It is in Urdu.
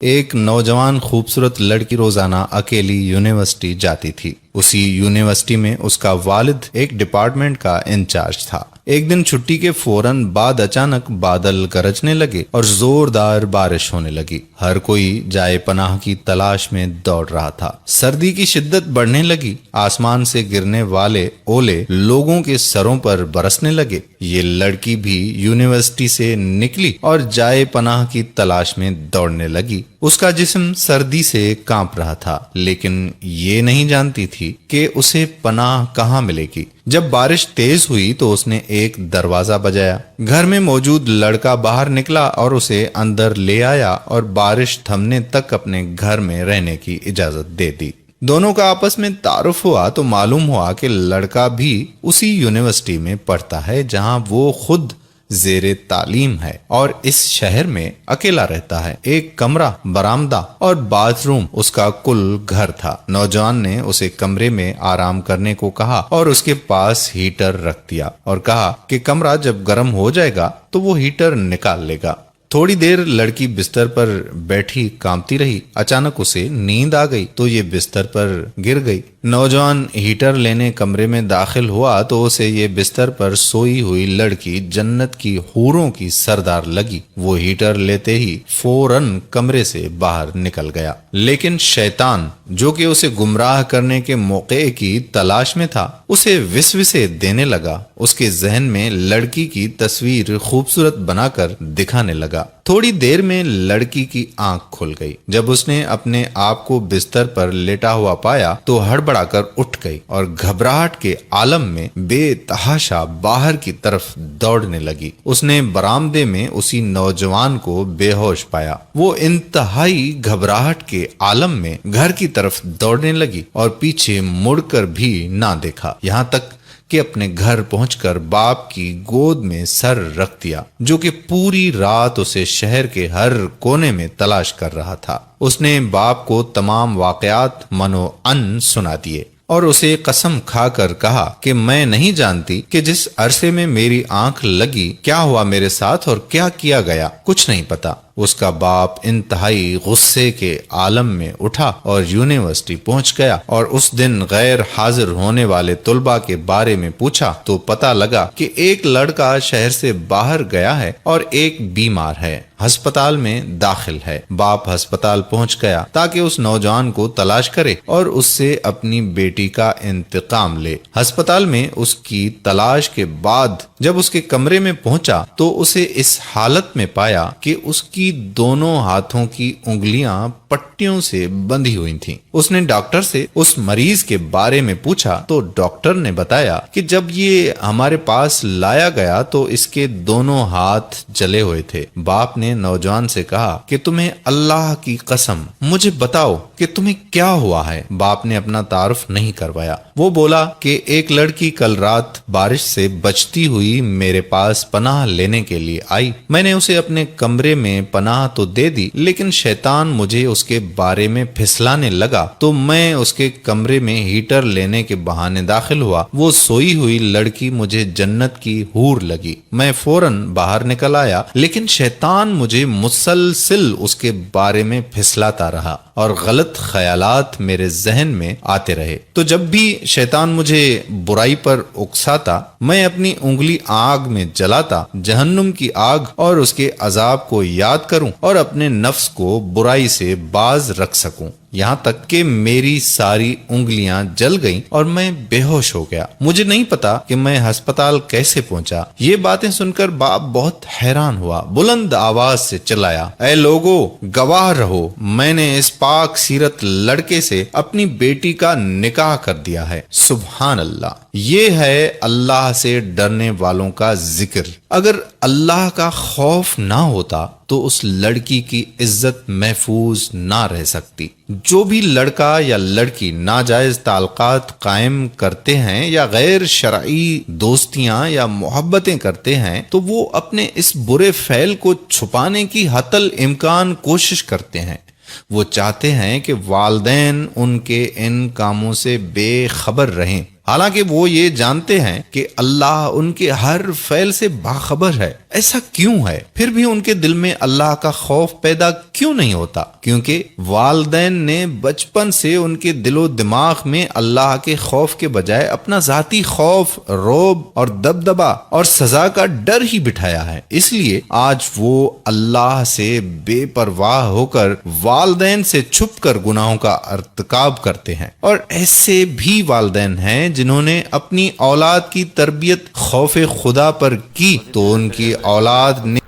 ایک نوجوان خوبصورت لڑکی روزانہ اکیلی یونیورسٹی جاتی تھی۔ اسی یونیورسٹی میں اس کا والد ایک ڈپارٹمنٹ کا انچارج تھا۔ ایک دن چھٹی کے فوراً بعد اچانک بادل گرجنے لگے اور زوردار بارش ہونے لگی۔ ہر کوئی جائے پناہ کی تلاش میں دوڑ رہا تھا۔ سردی کی شدت بڑھنے لگی۔ آسمان سے گرنے والے اولے لوگوں کے سروں پر برسنے لگے۔ یہ لڑکی بھی یونیورسٹی سے نکلی اور جائے پناہ کی تلاش میں دوڑنے لگی۔ اس کا جسم سردی سے کانپ رہا تھا، لیکن یہ نہیں جانتی تھی کہ اسے پناہ کہاں ملے گی۔ جب بارش تیز ہوئی تو اس نے ایک دروازہ بجایا۔ گھر میں موجود لڑکا باہر نکلا اور اسے اندر لے آیا اور بارش تھمنے تک اپنے گھر میں رہنے کی اجازت دے دی۔ دونوں کا آپس میں تعارف ہوا تو معلوم ہوا کہ لڑکا بھی اسی یونیورسٹی میں پڑھتا ہے جہاں وہ خود زیر تعلیم ہے اور اس شہر میں اکیلا رہتا ہے۔ ایک کمرہ، برآمدہ اور باتھ روم اس کا کل گھر تھا۔ نوجوان نے اسے کمرے میں آرام کرنے کو کہا اور اس کے پاس ہیٹر رکھ دیا اور کہا کہ کمرہ جب گرم ہو جائے گا تو وہ ہیٹر نکال لے گا۔ تھوڑی دیر لڑکی بستر پر بیٹھی کانپتی رہی۔ اچانک اسے نیند آ گئی تو یہ بستر پر گر گئی۔ نوجوان ہیٹر لینے کمرے میں داخل ہوا تو اسے یہ بستر پر سوئی ہوئی لڑکی جنت کی حوروں کی سردار لگی۔ وہ ہیٹر لیتے ہی فوراً کمرے سے باہر نکل گیا، لیکن شیطان جو کہ اسے گمراہ کرنے کے موقع کی تلاش میں تھا اسے وسوسے دینے لگا۔ اس کے ذہن میں لڑکی کی تصویر خوبصورت بنا کر دکھانے لگا۔ تھوڑی دیر میں لڑکی کی آنکھ کھل گئی۔ جب اس نے اپنے آپ کو بستر پر لیٹا ہوا پایا تو ہڑبڑا کر اٹھ گئی اور گھبراہٹ کے عالم میں بے تحاشا باہر کی طرف دوڑنے لگی۔ اس نے برآمدے میں اسی نوجوان کو بے ہوش پایا۔ وہ انتہائی گھبراہٹ کے عالم میں گھر کی طرف دوڑنے لگی اور پیچھے مڑ کر بھی نہ دیکھا، یہاں تک کہ اپنے گھر پہنچ کر باپ کی گود میں سر رکھ دیا، جو کہ پوری رات اسے شہر کے ہر کونے میں تلاش کر رہا تھا۔ اس نے باپ کو تمام واقعات منو ان سنا دیے اور اسے قسم کھا کر کہا کہ میں نہیں جانتی کہ جس عرصے میں میری آنکھ لگی کیا ہوا میرے ساتھ اور کیا کیا گیا، کچھ نہیں پتا۔ اس کا باپ انتہائی غصے کے عالم میں اٹھا اور یونیورسٹی پہنچ گیا اور اس دن غیر حاضر ہونے والے طلباء کے بارے میں پوچھا تو پتا لگا کہ ایک لڑکا شہر سے باہر گیا ہے اور ایک بیمار ہے، ہسپتال میں داخل ہے۔ باپ ہسپتال پہنچ گیا تاکہ اس نوجوان کو تلاش کرے اور اس سے اپنی بیٹی کا انتقام لے۔ ہسپتال میں اس کی تلاش کے بعد جب اس کے کمرے میں پہنچا تو اسے اس حالت میں پایا کہ اس کی دونوں ہاتھوں کی انگلیاں پٹیوں سے بندھی ہوئی تھیں۔ اس نے ڈاکٹر سے اس مریض کے بارے میں پوچھا تو ڈاکٹر نے بتایا کہ جب یہ ہمارے پاس لایا گیا تو اس کے دونوں ہاتھ جلے ہوئے تھے۔ باپ نے نوجوان سے کہا کہ تمہیں اللہ کی قسم مجھے بتاؤ کہ تمہیں کیا ہوا ہے۔ باپ نے اپنا تعارف نہیں کروایا۔ وہ بولا کہ ایک لڑکی کل رات بارش سے بچتی ہوئی میرے پاس پناہ لینے کے لیے آئی۔ میں نے اسے اپنے کمرے میں پناہ تو دے دی، لیکن شیطان مجھے اس کے بارے میں پھسلانے لگا تو میں اس کے کمرے میں ہیٹر لینے کے بہانے داخل ہوا۔ وہ سوئی ہوئی لڑکی مجھے جنت کی حور لگی۔ میں فوراً باہر نکل آیا، لیکن شیطان مجھے مسلسل اس کے بارے میں پھسلاتا رہا اور غلط خیالات میرے ذہن میں آتے رہے۔ تو جب بھی شیطان مجھے برائی پر اکساتا میں اپنی انگلی آگ میں جلاتا، جہنم کی آگ اور اس کے عذاب کو یاد کروں اور اپنے نفس کو برائی سے باز رکھ سکوں، یہاں تک کہ میری ساری انگلیاں جل گئیں اور میں بے ہوش ہو گیا۔ مجھے نہیں پتا کہ میں ہسپتال کیسے پہنچا۔ یہ باتیں سن کر باپ بہت حیران ہوا، بلند آواز سے چلایا، اے لوگو گواہ رہو، میں نے اس پاک سیرت لڑکے سے اپنی بیٹی کا نکاح کر دیا ہے۔ سبحان اللہ، یہ ہے اللہ سے ڈرنے والوں کا ذکر۔ اگر اللہ کا خوف نہ ہوتا تو اس لڑکی کی عزت محفوظ نہ رہ سکتی۔ جو بھی لڑکا یا لڑکی ناجائز تعلقات قائم کرتے ہیں یا غیر شرعی دوستیاں یا محبتیں کرتے ہیں تو وہ اپنے اس برے فعل کو چھپانے کی حتی الامکان کوشش کرتے ہیں۔ وہ چاہتے ہیں کہ والدین ان کے ان کاموں سے بے خبر رہیں حالانکہ وہ یہ جانتے ہیں کہ اللہ ان کے ہر فعل سے باخبر ہے۔ ایسا کیوں ہے؟ پھر بھی ان کے دل میں اللہ کا خوف پیدا کیوں نہیں ہوتا؟ کیونکہ والدین نے بچپن سے ان کے دل و دماغ میں اللہ کے خوف کے بجائے اپنا ذاتی خوف، رعب اور دبدبا اور سزا کا ڈر ہی بٹھایا ہے۔ اس لیے آج وہ اللہ سے بے پرواہ ہو کر والدین سے چھپ کر گناہوں کا ارتکاب کرتے ہیں۔ اور ایسے بھی والدین ہیں جنہوں نے اپنی اولاد کی تربیت خوف خدا پر کی تو ان کی اولاد نے